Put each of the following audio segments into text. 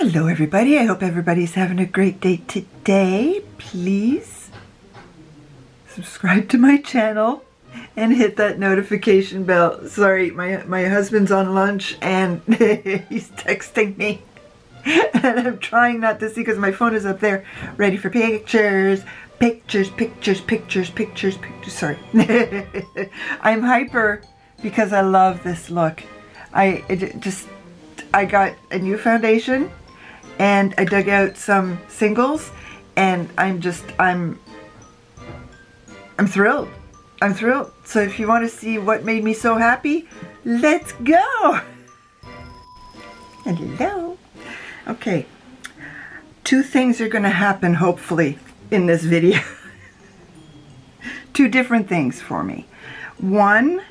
Hello everybody, I hope everybody's having a great day today. Please subscribe to my channel and hit that notification bell. Sorry, my husband's on lunch and he's texting me and I'm trying not to see because my phone is up there ready for pictures. Sorry. I'm hyper because I love this look. I got a new foundation and I dug out some singles and I'm thrilled. I'm thrilled. So if you want to see what made me so happy, let's go. Hello. Okay. Two things are going to happen hopefully in this video. Two different things for me. One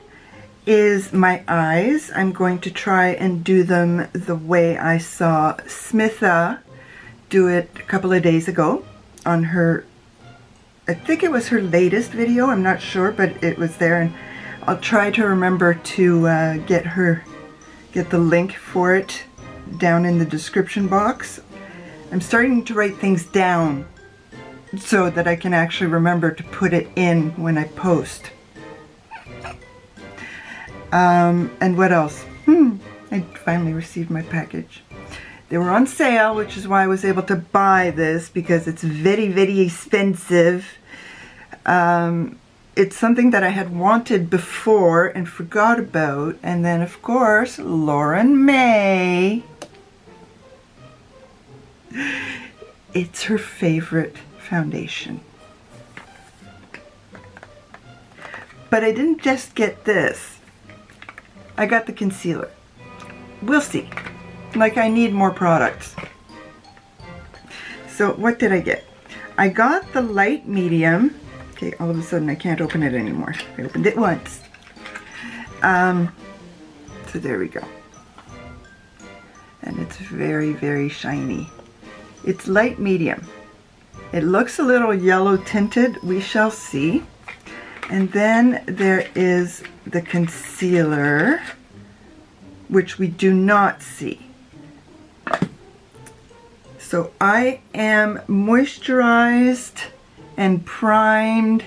is my eyes. I'm going to try and do them the way I saw Smitha do it a couple of days ago on her, I think it was her latest video, I'm not sure, but it was there, and I'll try to remember to get the link for it down in the description box. I'm starting to write things down so that I can actually remember to put it in when I post. And what else? I finally received my package. They were on sale, which is why I was able to buy this because it's very, very expensive. It's something that I had wanted before and forgot about. And then, of course, Lauren May. It's her favorite foundation. But I didn't just get this. I got the concealer. We'll see. Like, I need more products. So what did I get? I got the light medium. Okay, all of a sudden I can't open it anymore. I opened it once. So there we go. And it's very, very shiny. It's light medium. It looks a little yellow tinted. We shall see. And then there is the concealer, which we do not see. So I am moisturized and primed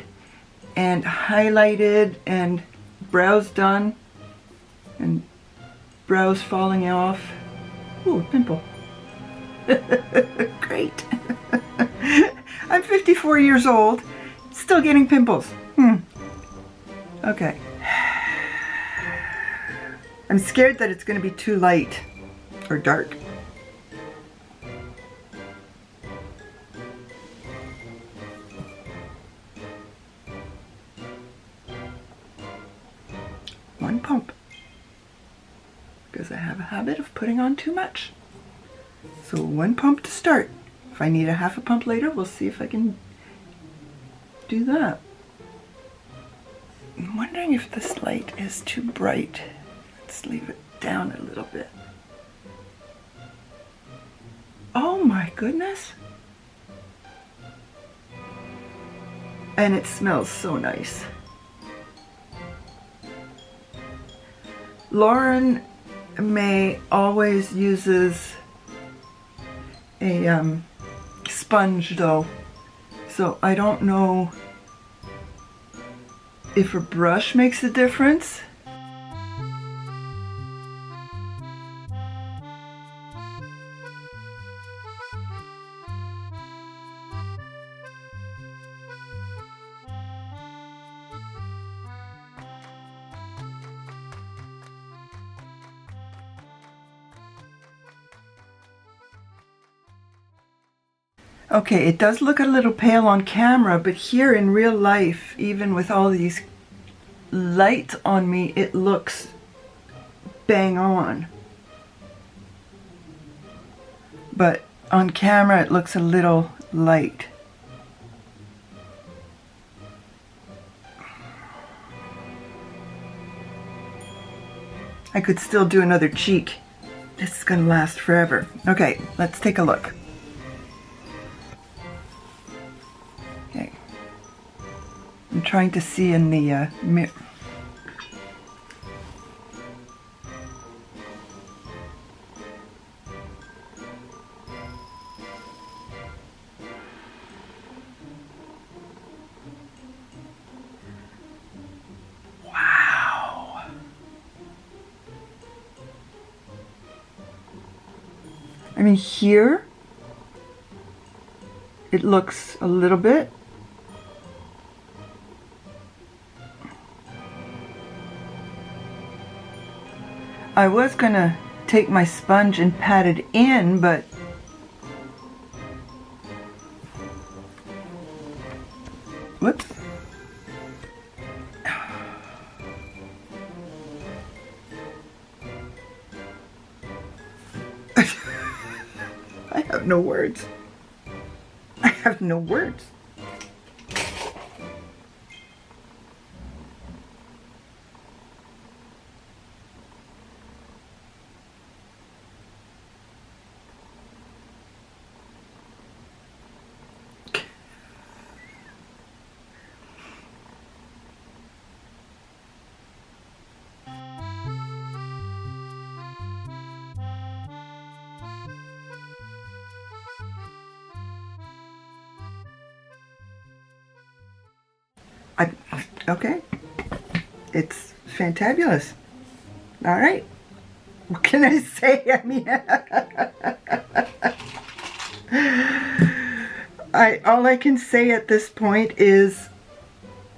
and highlighted and brows done and brows falling off. Ooh, pimple. Great. I'm 54 years old, still getting pimples. Okay. I'm scared that it's going to be too light or dark. One pump, because I have a habit of putting on too much. So one pump to start. If I need a half a pump later, we'll see if I can do that. I'm wondering if this light is too bright. Let's leave it down a little bit. Oh my goodness. And it smells so nice. Lauren May always uses a sponge though, so I don't know if a brush makes a difference. Okay, it does look a little pale on camera, but here in real life, even with all these lights on me, it looks bang on. But on camera, it looks a little light. I could still do another cheek. This is gonna last forever. Okay, let's take a look. Okay. I'm trying to see in the mirror. mean, here it looks a little bit. I was gonna take my sponge and pat it in, but whoops. I have no words. I have no words. Okay, it's fantabulous. All right, what can I say? I mean, all I can say at this point is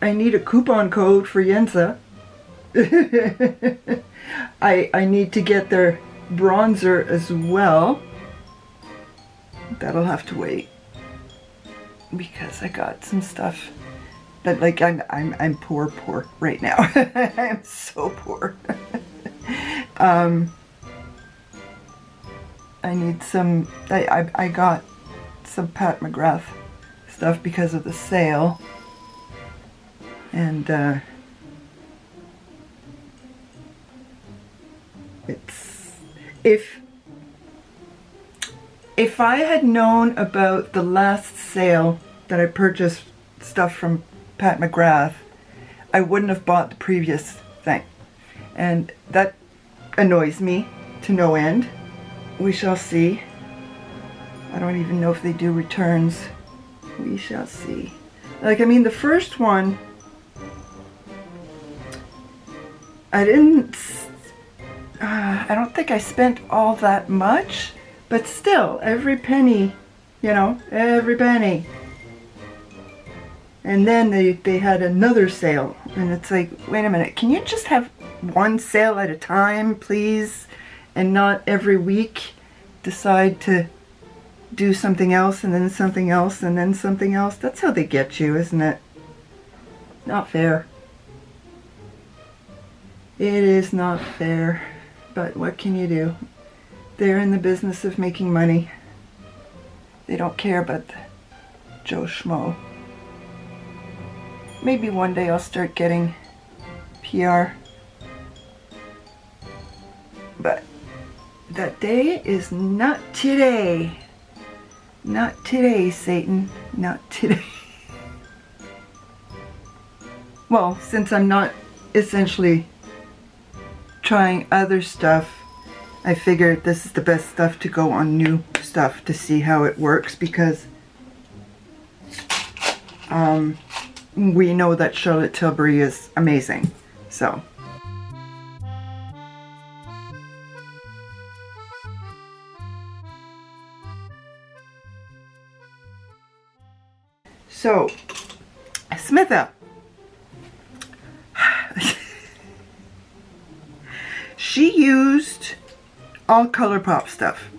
I need a coupon code for Yenza. I need to get their bronzer as well. That'll have to wait because I got some stuff. But like I'm poor right now. I'm so poor. I need some. I got some Pat McGrath stuff because of the sale, and it's if I had known about the last sale that I purchased stuff from Pat McGrath, I wouldn't have bought the previous thing. And that annoys me to no end. We shall see. I don't even know if they do returns. We shall see. Like, I mean, the first one, I don't think I spent all that much, but still, every penny, you know, every penny. And then they had another sale, and it's like, wait a minute, can you just have one sale at a time, please? And not every week decide to do something else, and then something else, and then something else? That's how they get you, isn't it? Not fair. It is not fair, but what can you do? They're in the business of making money. They don't care about Joe Schmo. Maybe one day I'll start getting PR. But that day is not today. Not today, Satan. Not today. Well, since I'm not essentially trying other stuff, I figured this is the best stuff to go on new stuff to see how it works, because we know that Charlotte Tilbury is amazing. So Smitha, she used all ColourPop stuff.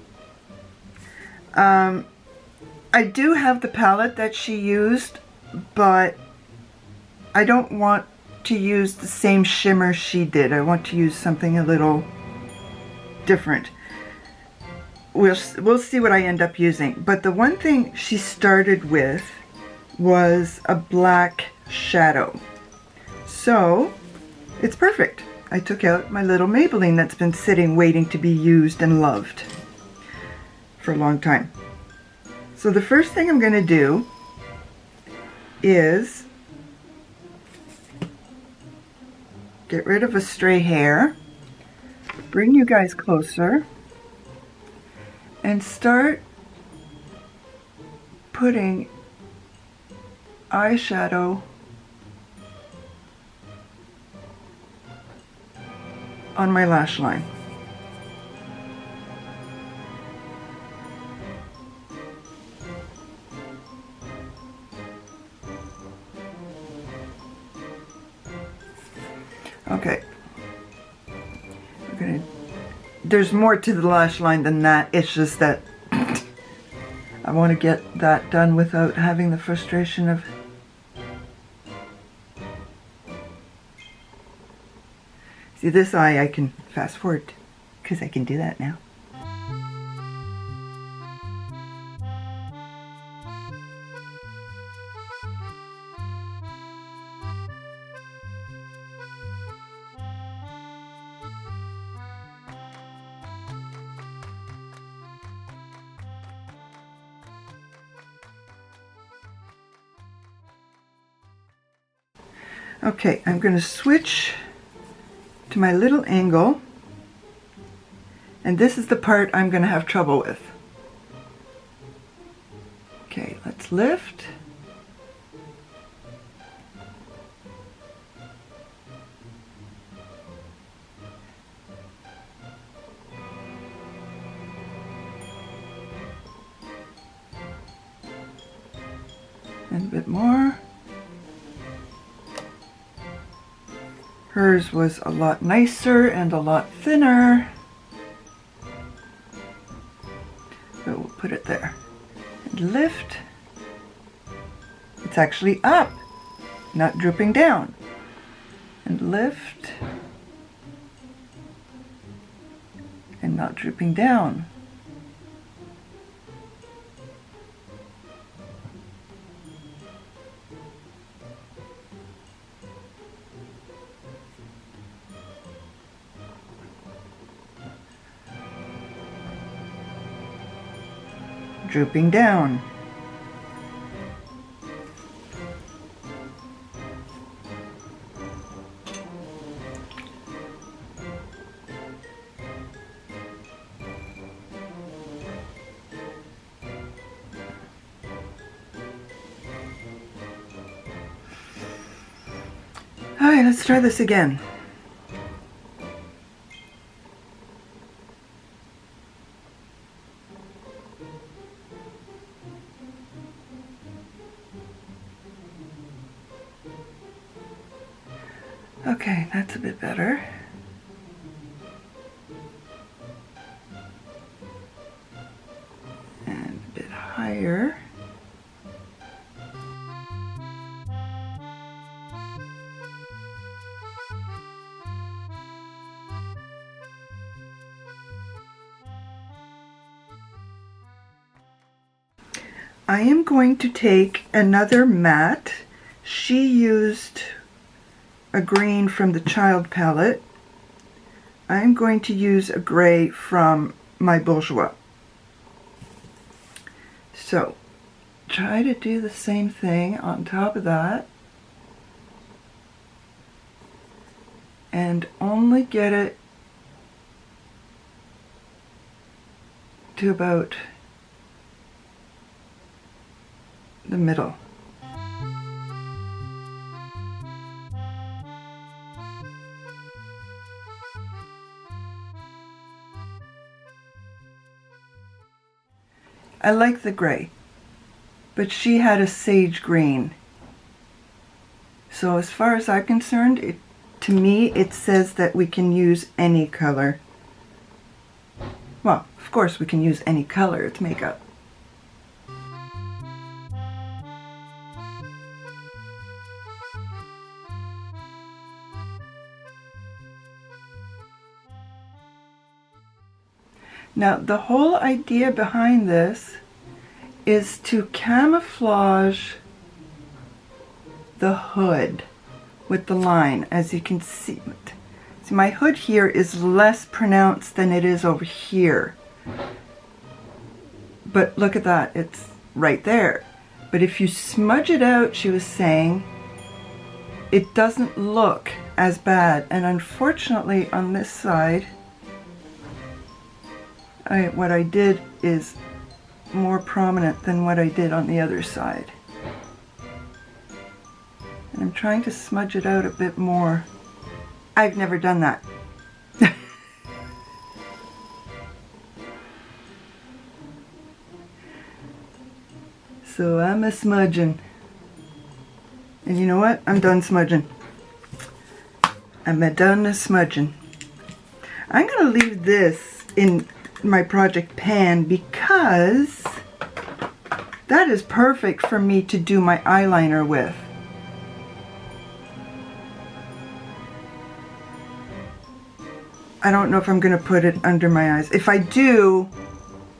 I do have the palette that she used, but I don't want to use the same shimmer she did. I want to use something a little different. We'll see what I end up using. But the one thing she started with was a black shadow. So it's perfect. I took out my little Maybelline that's been sitting waiting to be used and loved for a long time. So the first thing I'm going to do is get rid of a stray hair, bring you guys closer, and start putting eyeshadow on my lash line. Okay. There's more to the lash line than that. It's just that I want to get that done without having the frustration of... See, this eye I can fast forward because I can do that now. Okay, I'm going to switch to my little angle, and this is the part I'm going to have trouble with. Okay, let's lift. And a bit more. Hers was a lot nicer and a lot thinner. So we'll put it there. And lift. It's actually up, not drooping down. And lift. And not drooping down. Drooping down. All right, let's try this again. Okay, that's a bit better. And a bit higher. I am going to take another matte. She used a green from the Child palette. I'm going to use a gray from my Bourgeois. So try to do the same thing on top of that, and only get it to about the middle. I like the gray, but she had a sage green. So as far as I'm concerned, to me it says that we can use any color. Well, of course we can use any color, it's makeup. Now, the whole idea behind this is to camouflage the hood with the line. As you can see, my hood here is less pronounced than it is over here. But look at that, it's right there. But if you smudge it out, she was saying, it doesn't look as bad. And unfortunately on this side, what I did is more prominent than what I did on the other side. And I'm trying to smudge it out a bit more. I've never done that. So I'm a smudging. And you know what? I'm done smudging. I'm done smudging. I'm going to leave this in my project pan because that is perfect for me to do my eyeliner with. I don't know if I'm going to put it under my eyes. If I do,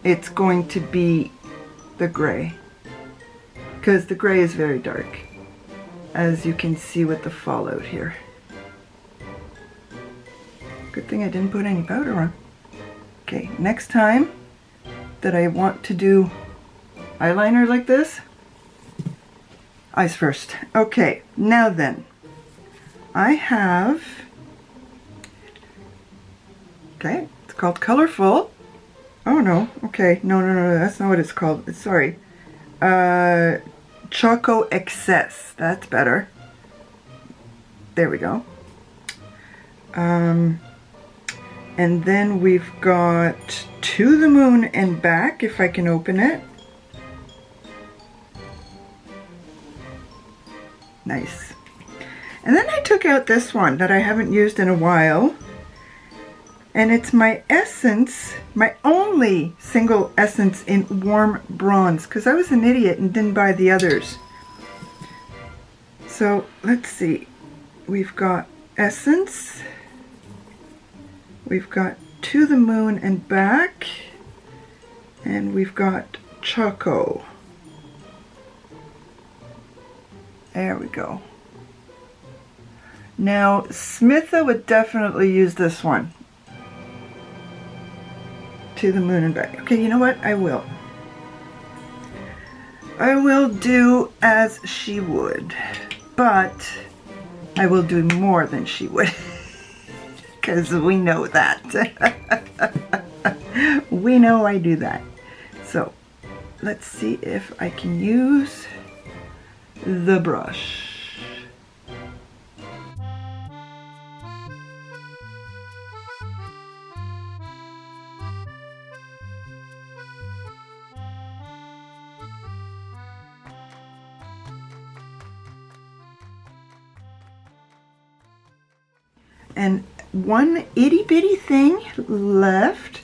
it's going to be the gray, because the gray is very dark, as you can see with the fallout here. Good thing I didn't put any powder on. Okay, next time that I want to do eyeliner like this, eyes first. Okay, now then, I have, okay, it's called Colorful. Oh no, okay, no, that's not what it's called. Sorry. Choco Excess, that's better. There we go. And then we've got To the Moon and Back, if I can open it. Nice. And then I took out this one that I haven't used in a while. And it's my Essence, my only single Essence in Warm Bronze, because I was an idiot and didn't buy the others. So let's see. We've got Essence. We've got To the Moon and Back. And we've got Choco. There we go. Now, Smitha would definitely use this one. To the Moon and Back. Okay, you know what? I will. I will do as she would, but I will do more than she would, because we know that. We know I do that. So let's see if I can use the brush. And one itty bitty thing left.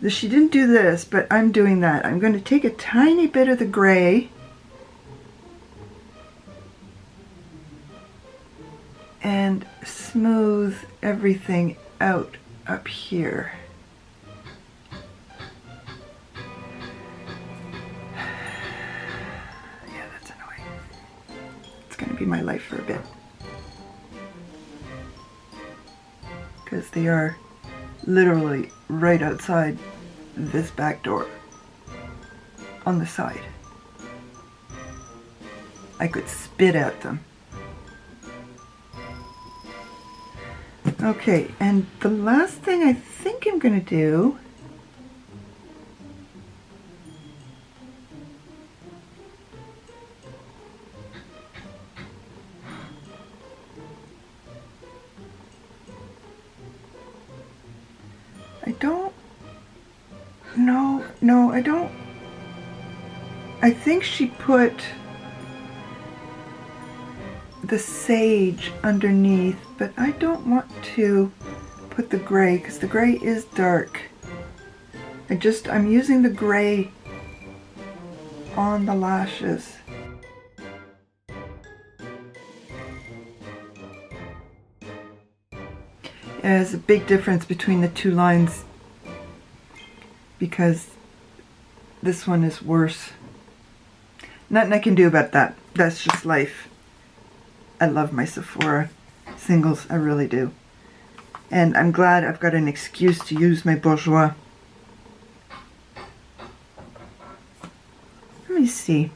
She didn't do this, but I'm doing that. I'm going to take a tiny bit of the gray and smooth everything out up here. Yeah, that's annoying. It's going to be my life for a bit, because they are literally right outside this back door on the side. I could spit at them. Okay, and the last thing I think I'm going to do I think she put the sage underneath, but I don't want to put the gray because the gray is dark. I'm using the gray on the lashes. There's a big difference between the two lines because this one is worse. Nothing I can do about that. That's just life. I love my Sephora singles, I really do. And I'm glad I've got an excuse to use my Bourjois. Let me see.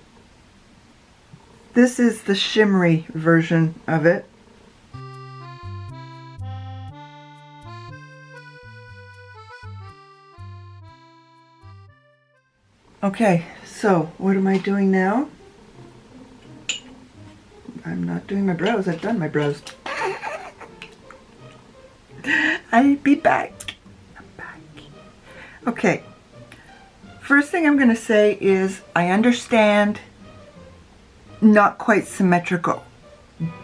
This is the shimmery version of it. Okay, so what am I doing now? I'm not doing my brows. I've done my brows. I'll be back. I'm back. Okay. First thing I'm going to say is I understand not quite symmetrical,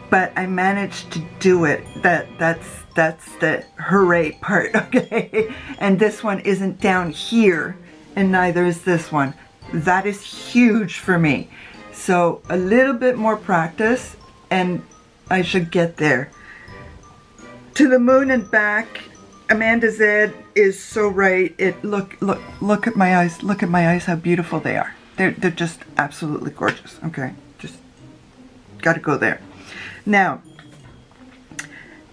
but I managed to do it. That's the hooray part, okay? And this one isn't down here, and neither is this one. That is huge for me. So a little bit more practice and I should get there. To the moon and back. Amanda Zed is so right. Look at my eyes. Look at my eyes, how beautiful they are. They're just absolutely gorgeous. Okay, just gotta go there. Now,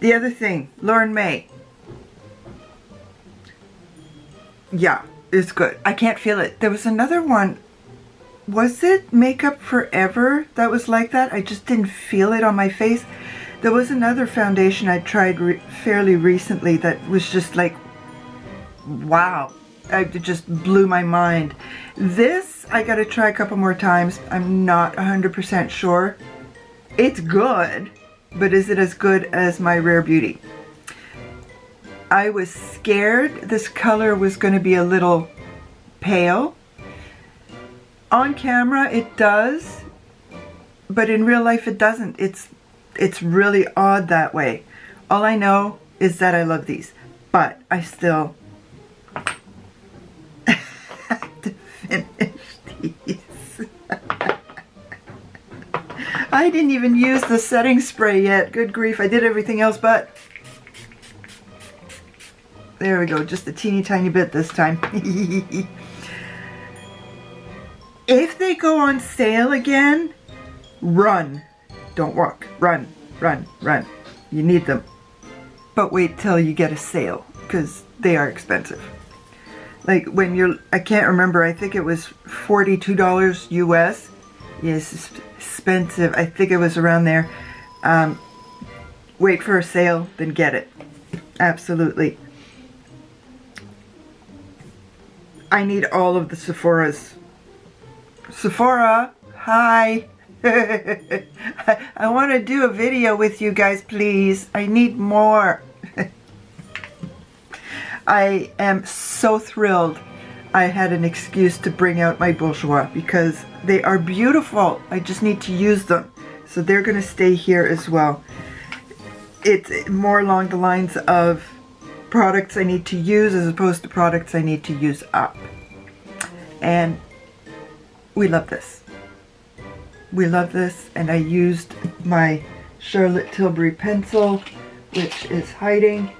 the other thing, Lauren May. Yeah, it's good. I can't feel it. There was another one. Was it Makeup Forever that was like that? I just didn't feel it on my face. There was another foundation I tried fairly recently that was just like, wow. It just blew my mind. This, I gotta try a couple more times. I'm not 100% sure. It's good, but is it as good as my Rare Beauty? I was scared this color was going to be a little pale. On camera it does, but in real life it doesn't. It's really odd that way. All I know is that I love these, but I still have to finish these. I didn't even use the setting spray yet. Good grief, I did everything else but. There we go, just a teeny tiny bit this time. If they go on sale again, run. Don't walk. Run, run, run. You need them. But wait till you get a sale, because they are expensive. Like when you're, I can't remember, I think it was $42 US. Yes, it's expensive. I think it was around there. Wait for a sale, then get it. Absolutely. I need all of the Sephoras. Sephora, hi. I want to do a video with you guys, please. I need more. I am so thrilled I had an excuse to bring out my bourgeois because they are beautiful. I just need to use them. So they're going to stay here as well. It's more along the lines of products I need to use as opposed to products I need to use up. And we love this. We love this, and I used my Charlotte Tilbury pencil, which is hiding,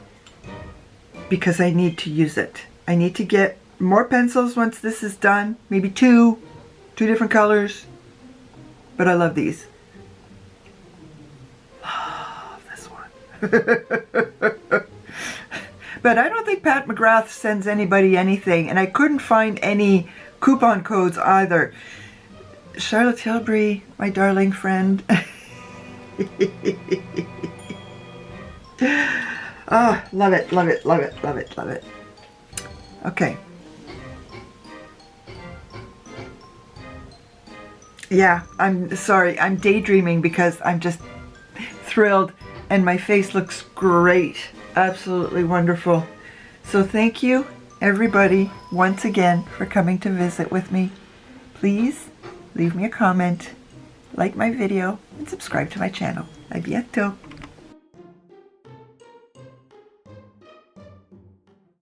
because I need to use it. I need to get more pencils once this is done. Maybe two different colors. But I love these. Love this one. But I don't think Pat McGrath sends anybody anything, and I couldn't find any coupon codes either. Charlotte Tilbury, my darling friend. Oh, love it, love it, love it, love it, love it. Okay. Yeah, I'm sorry, I'm daydreaming because I'm just thrilled and my face looks great. Absolutely wonderful. So thank you, everybody, once again for coming to visit with me. Please leave me a comment, like my video, and subscribe to my channel. A bientôt.